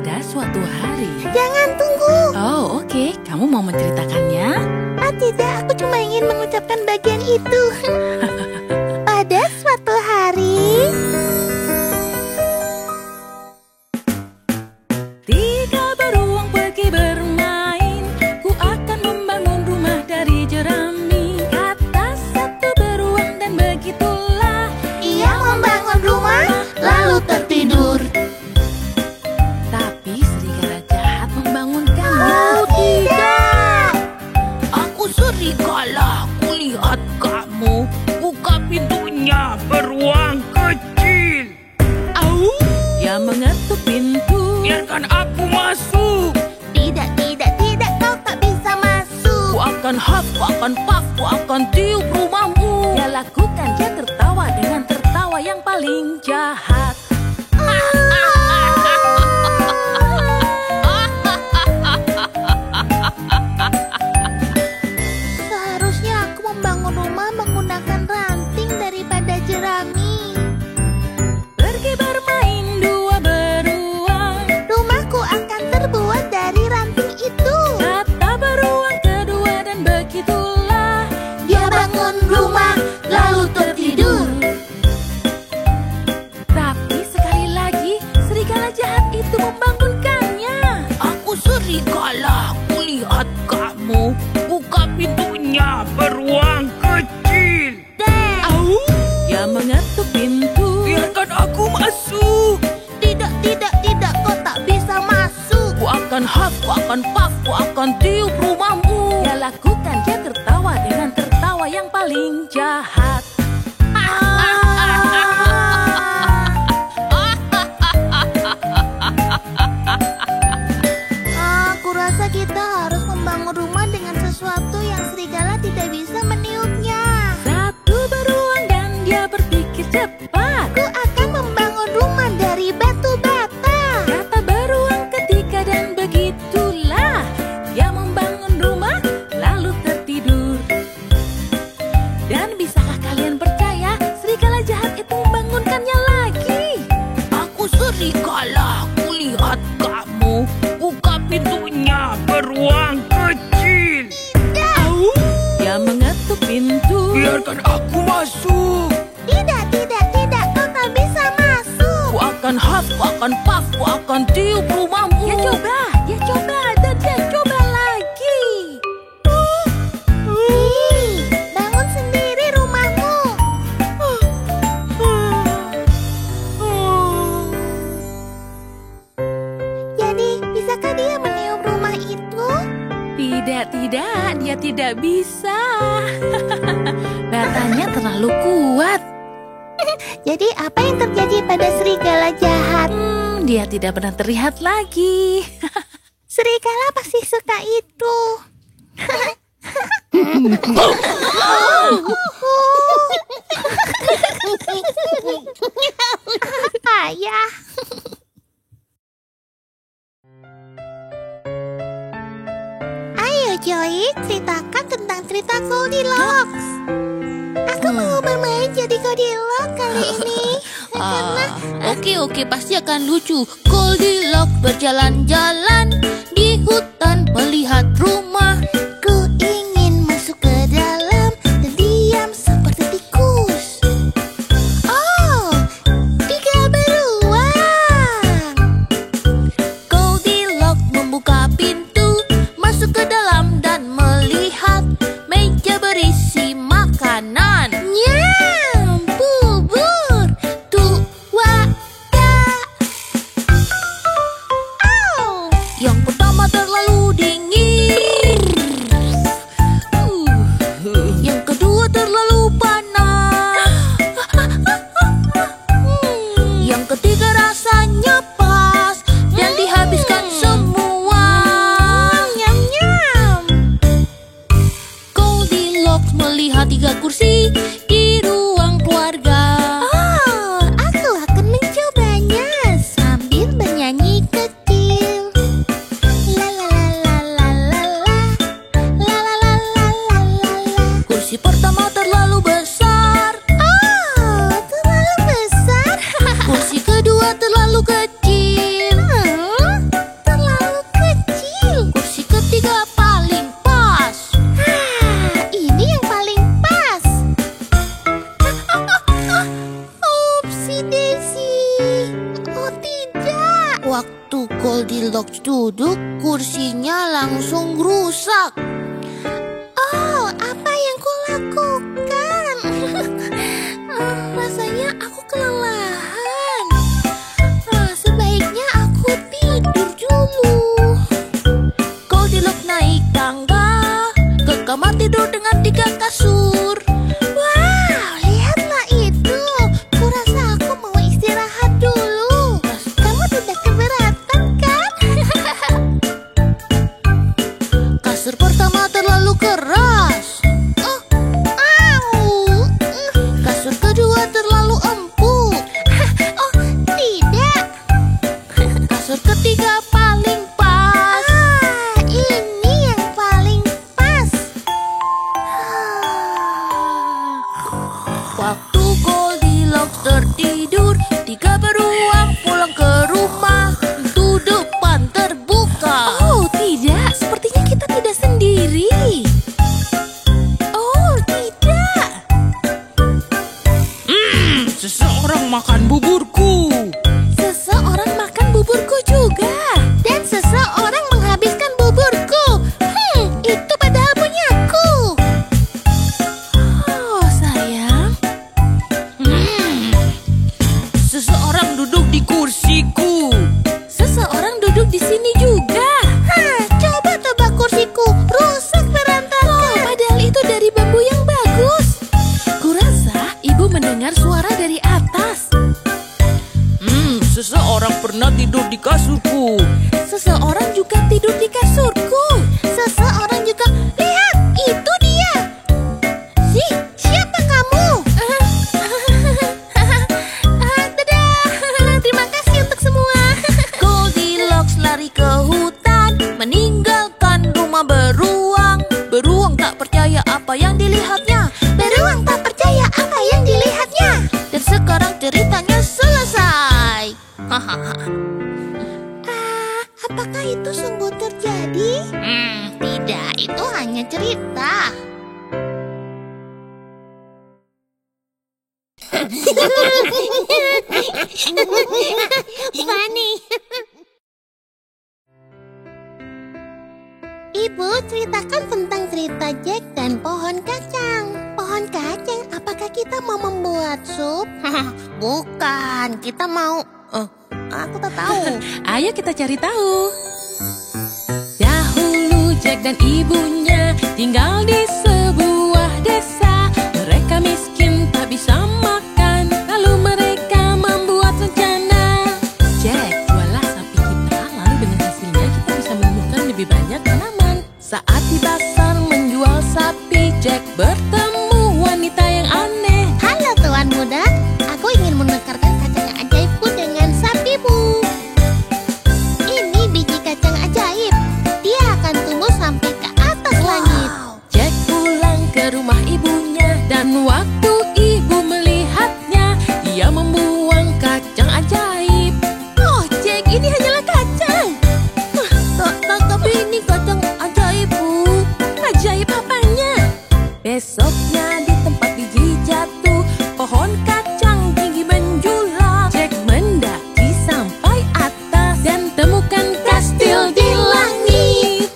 Pada suatu hari. Jangan tunggu. Oh, oke. Kamu mau menceritakannya? Tidak, aku cuma ingin mengucapkan bagian itu. Pada suatu hari. Tiga beruang pergi bermain. Ku akan membangun rumah dari jerami. Kata satu beruang dan begitulah Ia membangun rumah lalu tertidur. Tapi serigala jahat membangunkannya. Oh, tidak. Aku serigala, kulihat kamu. Buka pintunya, beruang kecil. Au! Ia mengetuk pintu. Biarkan aku masuk. Tidak, kau tak bisa masuk. Ku akan huff, ku akan puff, ku akan tiup rumahmu. Ia lakukan, dia tertawa dengan tertawa yang paling jahat. Seharusnya aku membangun rumah menggunakan ranting daripada jerami. Pergi bermain dua beruang. Rumahku akan terbuat dari ranting itu. Kata beruang kedua dan begitulah Dia bangun rumah lalu tertidur. Tapi sekali lagi serigala jahat itu membangunkannya. Aku serigala, kulihat kamu. Buka pintunya, beruang kecil. Au! Ia mengetuk pintu. Biarkan aku masuk. Tidak, kau tak bisa masuk. Ku akan huff, ku akan puff, ku akan tiup rumahmu. Ia lakukan, dia tertawa dengan tertawa yang paling jahat. Aku rasa kita harus membangun rumah dengan sesuatu yang serigala tidak bisa meniupnya. Satu beruang dan dia berpikir cepat. Aku akan membangun rumah dari batu bata. Kata beruang ketiga dan begitulah dia membangun rumah lalu tertidur. Dan bisakah kalian percaya serigala jahat itu membangunkannya lagi? Aku serigala, kulihat kamu. Buka pintunya, beruang kecil. Au! Dia mengetuk pintu. Biarkan aku masuk. Tidak, kau tak bisa masuk. Ku akan huff, ku akan puff, ku akan tiup rumahmu. Dia coba dan dia coba lagi. Bangun sendiri rumahmu. Jadi, bisakah dia meniup rumah itu? Tidak, dia tidak bisa. Batanya terlalu kuat. Jadi, apa yang terjadi pada serigala jahat? Dia tidak pernah terlihat lagi. Serigala pasti suka itu. Ayah. Ayo Joey, ceritakan tentang cerita Goldilocks. Aku mau bermain jadi Goldilocks kali ini. Oke, pasti akan lucu. Goldilocks berjalan-jalan di hutan melihat rumah. Ku ingin masuk ke dalam dan diam seperti tikus. Oh, tiga beruang. Goldilocks membuka pintu, masuk ke dalam dan melihat meja berisi makanan. Nyam, bubur, tuada. Oh, Yang pertama terlalu dingin. Yang kedua terlalu panas. Yang ketiga rasanya pas dan dihabiskan semua. nyam. Goldilocks melihat 3 kursi di ruang keluarga. Oh, aku akan mencobanya sambil bernyanyi kecil. La la la la la la la. La la la la la la la. Kursi pertama terlalu besar. Oh, terlalu besar. Kursi kedua Waktu Goldilocks duduk, kursinya langsung rusak. Oh, apa yang kulakukan? Rasanya aku kelelahan. Sebaiknya aku tidur dulu. Goldilocks naik tangga ke kamar tidur dengan 3 kasur. Wow, lihatlah itu. Kurasa aku mau istirahat dulu. Kamu tidak keberatan kan? Kasur pertama terlalu keras. Au. Kasur kedua terlalu empuk. Oh, tidak. Kasur ketiga paling pas. Ini yang paling pas. Waktu Goldilocks tertidur, 3 beruang pulang ke rumah. Pintu depan terbuka. Oh tidak, sepertinya kita tidak sendiri. Oh, tidak. Seseorang makan buburku. Seseorang makan buburku juga. Dan seseorang menghabiskan buburku. Itu padahal punyaku. Oh sayang, Seseorang duduk di kursiku. seseorang duduk di sini juga. Coba tebak kursiku. Rusak berantakan. Padahal itu dari bambu yang bagus. Kurasa ibu mendengar suara dari atas. Seseorang pernah tidur di kasurku. Seseorang juga tidur di kasurku. Seseorang juga. Lihat, itu dia. Siapa kamu? Dadah. Terima kasih untuk semua. Goldilocks lari ke hutan, meninggalkan rumah beruang. Beruang tak percaya apa yang dilihatnya. Beruang tak percaya apa yang dilihatnya. Dan sekarang ceritanya selesai. Apakah itu sungguh terjadi? Tidak, itu hanya cerita. Funny. Ibu, ceritakan tentang cerita Jack dan pohon kacang. Pohon kacang, apakah kita mau membuat sup? Bukan, kita mau... aku tak tahu. Ayo kita cari tahu. Dahulu Jack dan ibunya tinggal di sebuah desa. Mereka miskin tak bisa makan, lalu mereka membuat rencana. Jack, jualah sapi kita, lalu dengan hasilnya kita bisa menumbuhkan lebih banyak tanaman. Saat di pasar menjual sapi, Jack bertemu wanita yang aneh. Halo tuan muda, aku ingin menukarkan kacang ajaibku dengan sapimu. Ini biji kacang ajaib. Dia akan tumbuh sampai ke atas langit. Jack pulang ke rumah ibunya dan waktu ibu melihatnya, dia membuang kacang ajaib. Oh Jack, ini hanyalah kacang. Tapi ini kacang ajaib, Bu. Ajaib apanya? Besoknya di tempat biji jatuh, pohon kacang tinggi menjulang. Jack mendaki sampai atas dan temukan kastil di langit.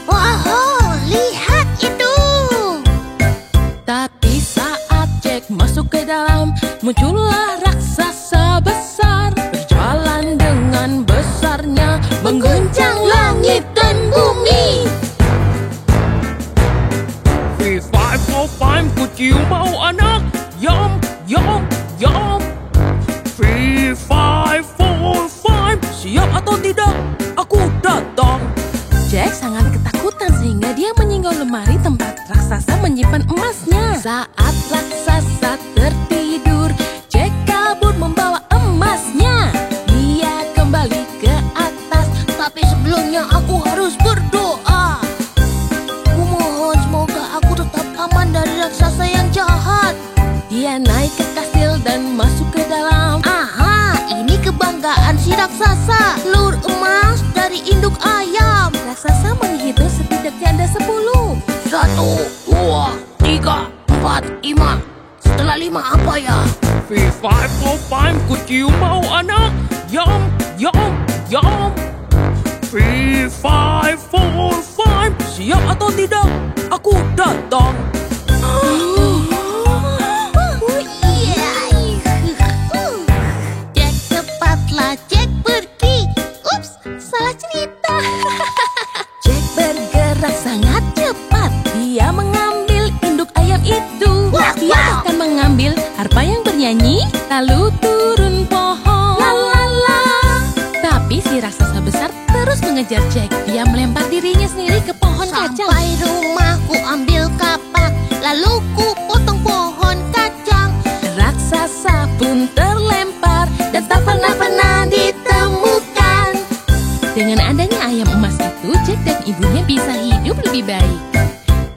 Wow, lihat itu. Tapi saat Jack masuk ke dalam, muncullah raksasa besar, berjalan dengan besarnya, mengguncang langit dan bumi. V545 ku cium bau anak. Yum, yum, yum. V545, siap atau tidak? Aku datang. Jack sangat ketakutan sehingga dia menyinggau lemari tempat raksasa menyimpan emasnya. Saat raksasa tertidur, Jack kabur membawa emasnya. Dia kembali ke atas, Tapi sebelumnya aku harus berdoa. Kumohon semoga aku tetap aman dari raksasa yang jahat. dia naik ke kastil dan masuk ke dalam. Aha, ini kebanggaan si raksasa. Lur emas dari induk ayam. Raksasa menghitung setidaknya ada 10. 1, 2, 3, 4, 5. Setelah 5 apa ya? V545 ku cium bau anak. Yum, Yum, yum. 3, 5, 4, 5. Siap atau tidak? Aku datang. Jack cepatlah, Jack pergi. Ups, salah cerita. Jack bergerak sangat cepat. Dia mengambil induk ayam itu. Dia bahkan mengambil harpa yang bernyanyi, lalu turun pohon. La la la. Tapi si raksasa besar terus mengejar Jack. Dia melempar dirinya sendiri ke pohon kacang. Sampai rumah ku ambil kapak, lalu ku potong pohon kacang. Raksasa pun terlempar dan tak pernah ditemukan. Dengan adanya ayam emas itu, Jack dan ibunya bisa hidup lebih baik.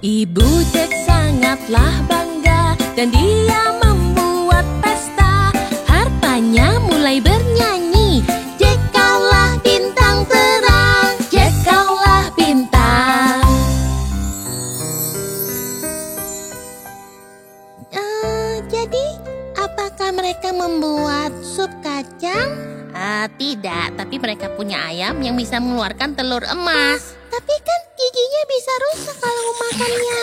Ibu Jack sangatlah bangga dan dia membuat pesta. Harpanya mulai bernyanyi, Jack kaulah bintang terang, Jack kaulah bintang. Jadi, apakah mereka membuat sup kacang? Tidak, tapi mereka punya ayam yang bisa mengeluarkan telur emas. Tapi kan giginya bisa rusak kalau makannya.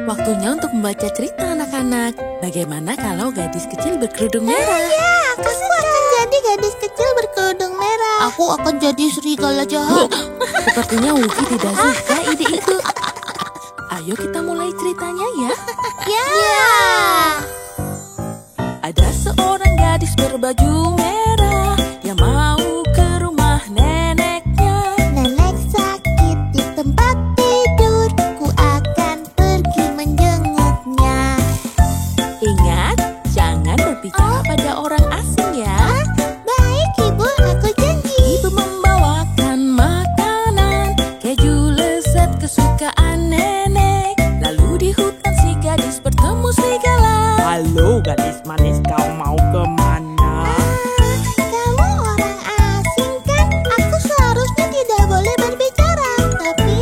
Waktunya untuk membaca cerita anak-anak. Bagaimana kalau gadis kecil berkerudung merah? Ya, aku akan jadi gadis kecil berkerudung merah. Aku akan jadi serigala jahat. Sepertinya Wuki tidak suka ide itu. Ayo kita mulai ceritanya ya. Ya. Ada seorang gadis berbaju merah yang mau ke rumah neneknya. Nenek sakit di tempat tidur, ku akan pergi menjenguknya. Ingat, jangan berbicara pada orang asing ya. Baik ibu, aku janji. Ibu membawakan makanan, keju lezat kesukaan nenek. Lalu di hutan si gadis bertemu serigala. Halo gadis manis, kau mau kemana? Kamu orang asing kan? Aku seharusnya tidak boleh berbicara. Tapi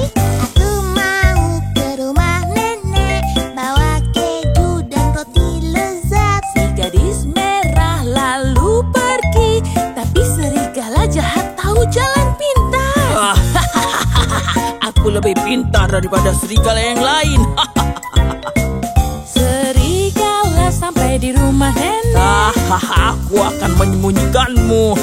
aku mau ke rumah nenek, bawa keju dan roti lezat. Si gadis merah lalu pergi, tapi serigala jahat tahu jalan pintas. Aku lebih pintar daripada serigala yang lain. Serigala sampai di rumah nenek. Aku akan menyembunyikanmu.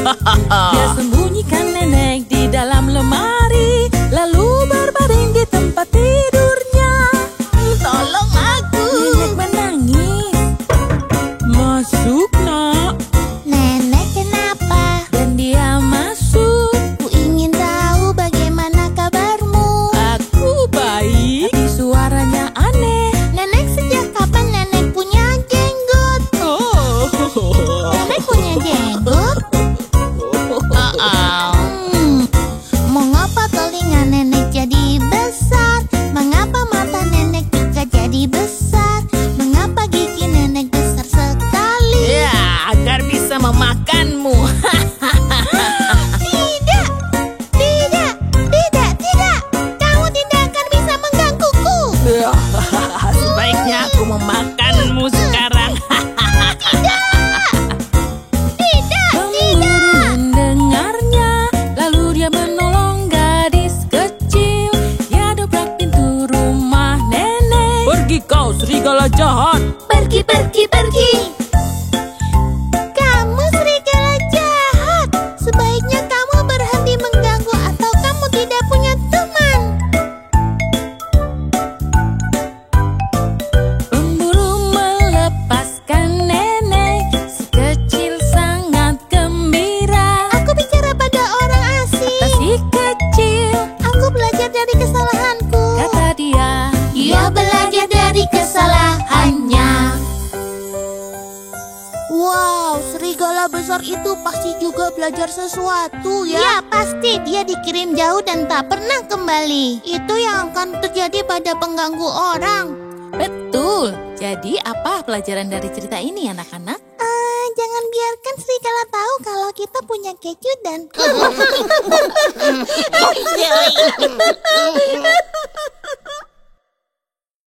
Dia sembunyikan nenek di dalam lemari, lalu berbaring di tempat tidurnya. Tolong aku. Nenek menangis. Masuk nak. Nenek kenapa? Dan dia masuk. Ku ingin tahu bagaimana kabarmu. Aku baik, tapi suaranya aneh. Nenek, sejak kapan nenek punya jenggot? Nenek punya jenggot? Mengapa telinga nenek jadi besar? Mengapa mata nenek juga jadi besar? Mengapa gigi nenek besar sekali? Ya, agar bisa memakanmu. Tidak, tidak, tidak, tidak. Kamu tidak akan bisa menggangguku. Sebaiknya aku memakanmu sekarang. Tidak, Pemburu mendengarnya, lalu dia menolong gadis kecil. Dia dobrak pintu rumah nenek. Pergi kau serigala jahat. pergi, pergi, pergi. Kamu serigala jahat. Sebaiknya kamu berhenti mengganggu atau kamu tidak punya teman. Pemburu melepaskan nenek, si kecil sangat gembira. Aku bicara pada orang Kata asing. si kecil, Aku belajar dari kesalahanku. kata dia. Dia belajar dari kesalahannya. Wow, serigala besar itu pasti juga belajar sesuatu ya. Ya, pasti dia dikirim jauh dan tak pernah kembali. Itu yang akan terjadi pada pengganggu orang. Betul. Jadi apa pelajaran dari cerita ini anak-anak? Jangan biarkan serigala tahu kalau kita punya keju dan...